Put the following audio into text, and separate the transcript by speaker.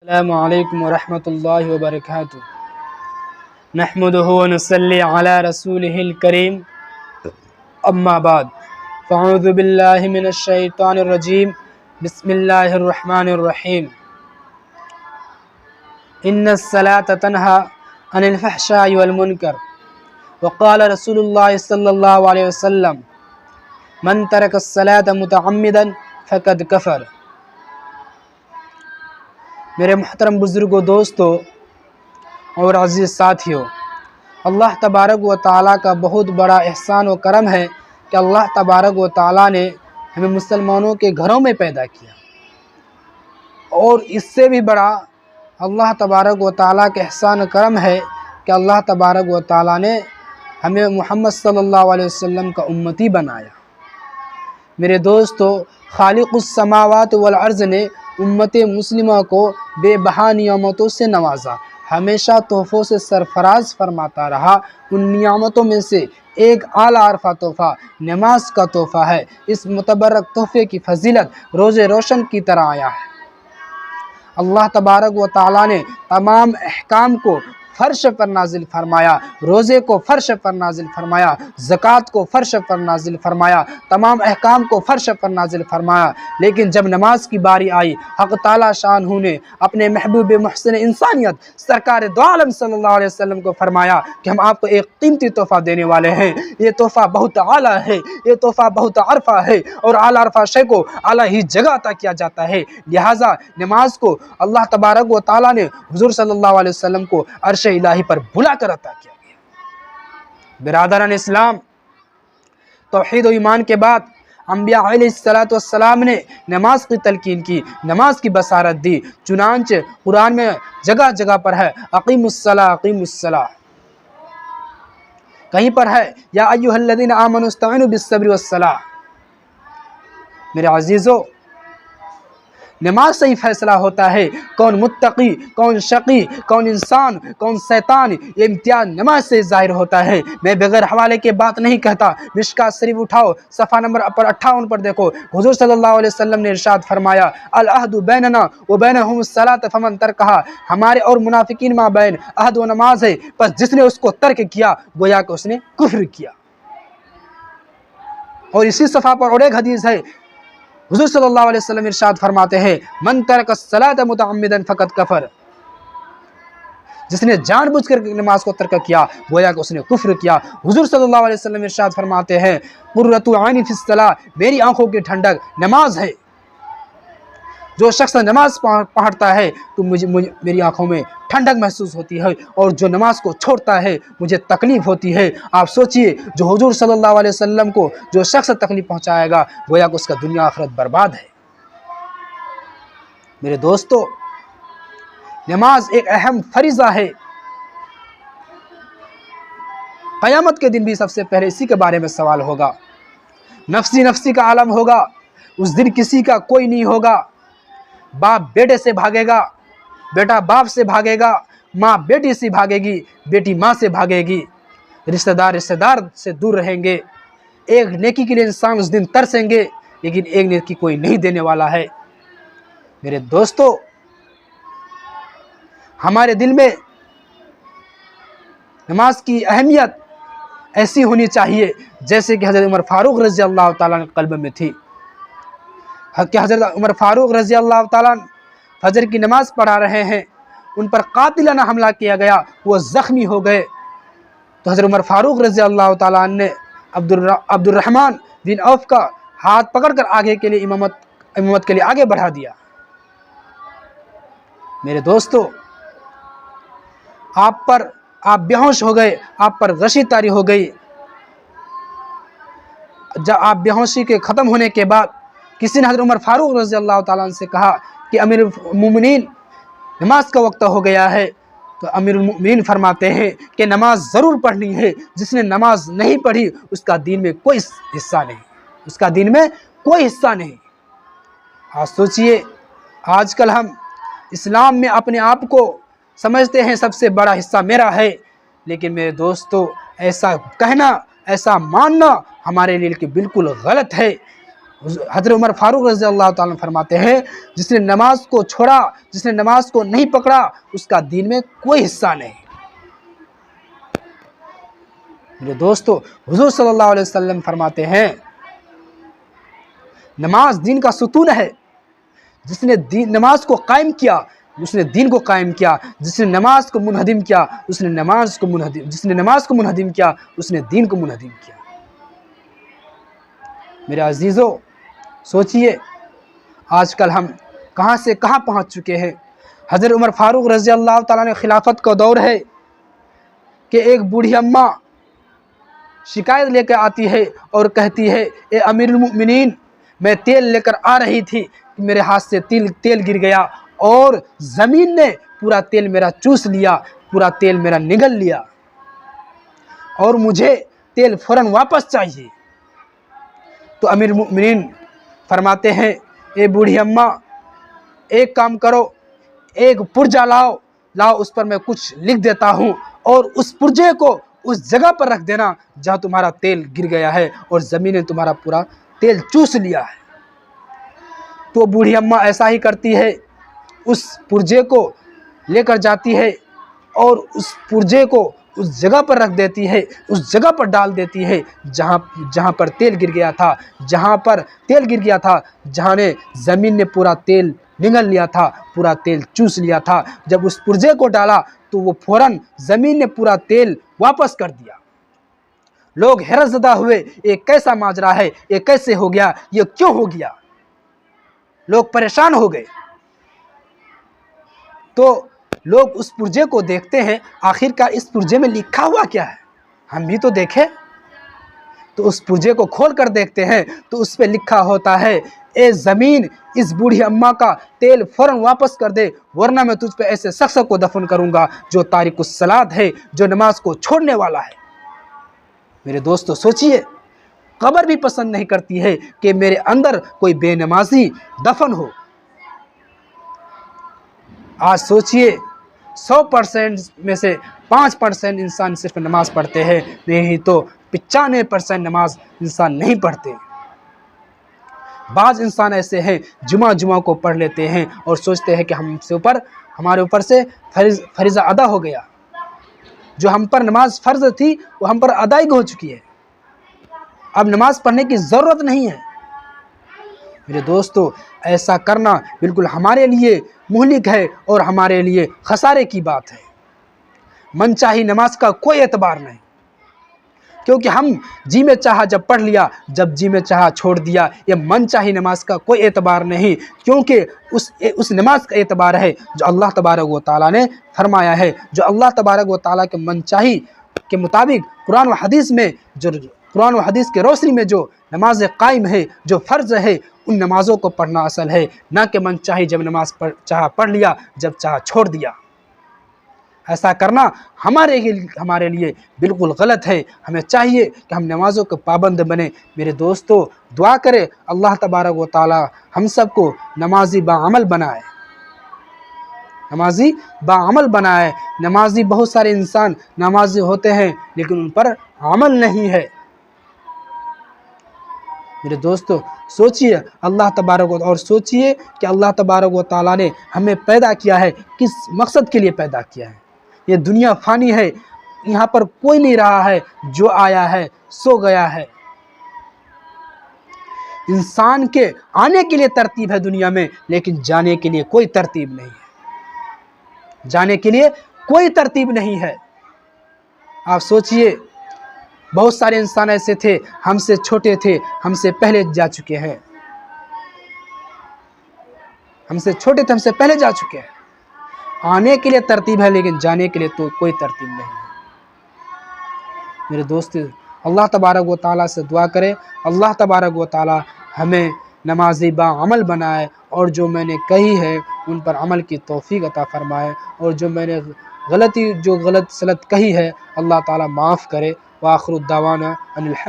Speaker 1: अस्सलामु अलैकुम वरहमतुल्लाहि वबरकातुहू। नहमदुहु व नुसल्ली अला रसूलिहिल करीम, अम्मा बाद। फ़अऊज़ु बिल्लाहि मिनश शैतानिर रजीम, बिस्मिल्लाहिर रहमानिर रहीम। इन्नस सलात तन्हा अनिल फ़हशाइ वल मुनकर व क़ाल रसूलुल्लाहि सल्लल्लाहु अलैहि वसल्लम मन तरकस सलात मुतअम्मिदन फ़क़द कफ़र। मेरे मोहतरम बुज़ुर्गों, दोस्तों और अज़ीज़ साथियों, अल्लाह तबारक व तआला का बहुत बड़ा एहसान व करम है कि अल्लाह तबारक व तआला ने हमें मुसलमानों के घरों में पैदा किया। और इससे भी बड़ा अल्लाह तबारक व तआला का एहसान करम है कि अल्लाह तबारक व तआला ने हमें मोहम्मद सल्लल्लाहु अलैहि वसल्लम का उम्मती बनाया। मेरे दोस्तों, खालिकुस समावात वल अर्ज़ ने उम्मत मुस्लिमा को बेबहा नियामतों से नवाजा, हमेशा तोहफ़ों से सरफराज फरमाता रहा। उन नियामतों में से एक आला अरफा तोहफ़ा नमाज का तोहफ़ा है। इस मुतबरक तोहफ़े की फजीलत रोज़े रोशन की तरह आया है। अल्लाह तबारक व तआला ने तमाम अहकाम को फ़र्श पर नाजिल फरमाया, रोज़े को फ़र्श पर नाजिल फरमाया, ज़कात को फ़र्श पर नाजिल फरमाया, तमाम अहकाम को फ़र्श पर नाजिल फरमाया। लेकिन जब नमाज की बारी आई, हक़ ताला शानहू ने अपने महबूब मुहसिन इंसानियत सरकार दो आलम सल्लल्लाहु अलैहि वसल्लम को फरमाया कि हम आपको एक कीमती तोहफ़ा देने वाले हैं। ये तोहफ़ा बहुत आला है, ये तोहफ़ा बहुत अरफा है, और आला अरफा शय को आला ही जगह अता किया जाता है। लिहाजा नमाज को अल्लाह तबारक व तआला ने हुज़ूर सल्लल्लाहु अलैहि वसल्लम को अर्श इलाही पर बुला कर अता किया गया। बिरादरान इस्लाम, तौहीद व ईमान के बाद अंबिया अलैहिस्सलातु वस्सलाम ने नमाज की तलकीन की, नमाज की बसारत दी। चुनांचे कुरान में जगह जगह पर है अक़ीमुस्सलाह अक़ीमुस्सलाह, कहीं पर है या अय्युहल्लज़ीना आमनू इस्तईनु बिस्सब्रि वस्सलाह। मेरे अजीज़ों, नमाज से ही फैसला होता है कौन मुत्तकी, कौन शकी, कौन इंसान, कौन शैतान। ये इम्तियाज़ नमाज से ज़ाहिर होता है। मैं बगैर हवाले के बात नहीं कहता। मिशकात शरीफ उठाओ, सफ़ा नंबर 58 पर देखो, हुज़ूर सल्लल्लाहु अलैहि वसल्लम ने इरशाद फरमाया, अल अहदु बैनना व बैनहुमुस सलात फमन तरकहा। हमारे और मुनाफिकीन मां बैन अहद व नमाज है, बस जिसने उसको तर्क किया गोया कि उसने कुफ्र किया। और इसी सफ़ा पर और एक हदीस है, हुज़ूर सल्लल्लाहु अलैहि वसल्लम इरशाद फरमाते हैं, मन तरकस सलात मुतअम्मिदन फ़क़द कफ़र। जिसने जानबूझकर नमाज को तर्क किया गोया कि उसने कुफ्र किया। हुज़ूर सल्लल्लाहु अलैहि वसल्लम इरशाद फरमाते हैं, कुर्रतु ऐनी फ़िस्सलाह, मेरी आंखों की ठंडक नमाज है। जो शख्स नमाज पढ़ता है तो मुझे मेरी आंखों में ठंडक महसूस होती है, और जो नमाज को छोड़ता है मुझे तकलीफ़ होती है। आप सोचिए, जो हुज़ूर सल्लल्लाहु अलैहि वसल्लम को जो शख्स तकलीफ़ पहुंचाएगा गोया कि उसका दुनिया आखिरत बर्बाद है। मेरे दोस्तों, नमाज एक अहम फरीज़ा है। क़यामत के दिन भी सबसे पहले इसी के बारे में सवाल होगा। नफ्सी नफ्सी का आलम होगा। उस दिन किसी का कोई नहीं होगा। बाप बेटे से भागेगा, बेटा बाप से भागेगा, माँ बेटी से भागेगी, बेटी माँ से भागेगी, रिश्तेदार रिश्तेदार से दूर रहेंगे। एक नेकी के लिए इंसान उस दिन तरसेंगे, लेकिन एक नेकी कोई नहीं देने वाला है। मेरे दोस्तों, हमारे दिल में नमाज की अहमियत ऐसी होनी चाहिए जैसे कि हज़रत उमर फारूक रज़ी अल्लाह ताला के क़ल्ब में थी। कि हज़रत उमर फारूक रज़ी अल्लाह ताला फजर की नमाज़ पढ़ा रहे हैं, उन पर कातिलाना हमला किया गया, वो ज़ख्मी हो गए। तो हज़रत उमर फारूक रज़ी अल्लाह ताला ने अब्दुर्रहमान बिन औफ का हाथ पकड़कर आगे के लिए इमामत के लिए आगे बढ़ा दिया। मेरे दोस्तों, आप बेहोश हो गए, आप पर गशी तारी हो गई। जब आप बेहोशी के ख़त्म होने के बाद किसी ने हज़रत उमर फारूक रज़ी अल्लाह ताला अन्हु से कहा कि अमीरुल मोमिनीन, नमाज का वक्त हो गया है। तो अमीरुल मोमिनीन फरमाते हैं कि नमाज ज़रूर पढ़नी है। जिसने नमाज नहीं पढ़ी उसका दीन में कोई हिस्सा नहीं, उसका दीन में कोई हिस्सा नहीं। आज सोचिए, आजकल हम इस्लाम में अपने आप को समझते हैं सबसे बड़ा हिस्सा मेरा है, लेकिन मेरे दोस्तों, ऐसा कहना, ऐसा मानना हमारे लिए बिल्कुल गलत है। हज़रत उमर फारूक रज़ी अल्लाह ताला फरमाते हैं, जिसने नमाज को छोड़ा, जिसने नमाज को नहीं पकड़ा, उसका दीन में कोई हिस्सा नहीं। मेरे दोस्तों, हुज़ूर सल्लल्लाहु अलैहि वसल्लम फरमाते हैं, नमाज दीन का सुतून है। जिसने नमाज को कायम किया, उसने दीन को कायम किया। जिसने नमाज को मुनहदिम किया, उसने जिसने नमाज को मुनहदिम किया, उसने दीन को मुनहदिम किया। मेरे अजीज़ों, सोचिए आजकल हम कहाँ से कहाँ पहुँच चुके हैं। हज़रत उमर फारूक रज़ी अल्लाह ताला ने खिलाफत का दौर है कि एक बूढ़ी अम्मा शिकायत लेकर आती है और कहती है, ए अमीरुल मोमिनीन, मैं तेल लेकर आ रही थी कि मेरे हाथ से तेल गिर गया और ज़मीन ने पूरा तेल मेरा चूस लिया, पूरा तेल मेरा निगल लिया और मुझे तेल फ़ौरन वापस चाहिए। तो अमीरुल मोमिनीन फरमाते हैं, ए बूढ़ी अम्मा, एक काम करो, एक पुर्जा लाओ, उस पर मैं कुछ लिख देता हूँ और उस पुर्जे को उस जगह पर रख देना जहाँ तुम्हारा तेल गिर गया है और ज़मीन ने तुम्हारा पूरा तेल चूस लिया है। तो बूढ़ी अम्मा ऐसा ही करती है, उस पुर्जे को लेकर जाती है और उस पुर्जे को उस जगह पर रख देती है, उस जगह पर डाल देती है जहाँ पर तेल गिर गया था, जहाँ ने ज़मीन ने पूरा तेल निगल लिया था, पूरा तेल चूस लिया था। जब उस पुर्जे को डाला तो वो फ़ौरन ज़मीन ने पूरा तेल वापस कर दिया। लोग हैरतज़दा हुए, ये कैसा माजरा है, ये कैसे हो गया, ये क्यों हो गया? लोग परेशान हो गए। तो लोग उस पुर्जे को देखते हैं, आखिरकार इस पुर्जे में लिखा हुआ क्या है, हम भी तो देखें। तो उस पुर्जे को खोल कर देखते हैं तो उस पर लिखा होता है, ए ज़मीन, इस बूढ़ी अम्मा का तेल फ़ौरन वापस कर दे, वरना मैं तुझ पे ऐसे शख्स को दफन करूँगा जो तारिकुस सलात है, जो नमाज को छोड़ने वाला है। मेरे दोस्तों, सोचिए, कब्र भी पसंद नहीं करती है कि मेरे अंदर कोई बेनमाजी दफन हो। आज सोचिए, 100% में से 5% इंसान सिर्फ नमाज पढ़ते हैं, नहीं तो 95% नमाज इंसान नहीं पढ़ते। बाज़ इंसान ऐसे हैं जुमा को पढ़ लेते हैं और सोचते हैं कि हमारे ऊपर से फरीज़ा अदा हो गया, जो हम पर नमाज फ़र्ज़ थी वो हम पर अदायगी हो चुकी है, अब नमाज पढ़ने की ज़रूरत नहीं है। मेरे दोस्तों, ऐसा करना बिल्कुल हमारे लिए मुहलिक है और हमारे लिए खसारे की बात है। मनचाही नमाज का कोई एतबार नहीं, क्योंकि हम जी में चाहा जब पढ़ लिया, जब जी में चाहा छोड़ दिया। ये मनचाही नमाज का कोई एतबार नहीं, क्योंकि उस नमाज का एतबार है जो अल्लाह तबारक व तआला ने फरमाया है, जो अल्लाह तबारक व तआला के मनचाही के मुताबिक कुरान व हदीस के रोशनी में जो नमाज कायम है, जो फ़र्ज़ है, उन नमाज़ों को पढ़ना असल है, ना कि मनचाही जब नमाज चाहा पढ़ लिया, जब चाहा छोड़ दिया। ऐसा करना हमारे लिए बिल्कुल गलत है। हमें चाहिए कि हम नमाज़ों के पाबंद बने। मेरे दोस्तों, दुआ करें अल्लाह तबारक व तआला हम सबको नमाजी बाअमल बनाए, नमाजी बहुत सारे इंसान नमाजी होते हैं लेकिन उन पर अमल नहीं है। मेरे दोस्तों, सोचिए सोचिए कि अल्लाह तबारक व तआला ने हमें पैदा किया है, किस मकसद के लिए पैदा किया है। ये दुनिया फ़ानी है, यहाँ पर कोई नहीं रहा है, जो आया है सो गया है। इंसान के आने के लिए तरतीब है दुनिया में, लेकिन जाने के लिए कोई तरतीब नहीं है। आप सोचिए, बहुत सारे इंसान ऐसे थे, हमसे छोटे थे, हमसे पहले जा चुके हैं, आने के लिए तरतीब है लेकिन जाने के लिए तो कोई तरतीब नहीं है। मेरे दोस्तों, अल्लाह तबारक व तआला से दुआ करें, अल्लाह तबारक व तआला हमें नमाज़ी बाअमल बनाए और जो मैंने कही है उन पर अमल की तौफीक अता फ़रमाए, और जो मैंने गलत सलत कही है अल्लाह ताला माफ़ करे। व आखिरु दावाना अनिल हम्द।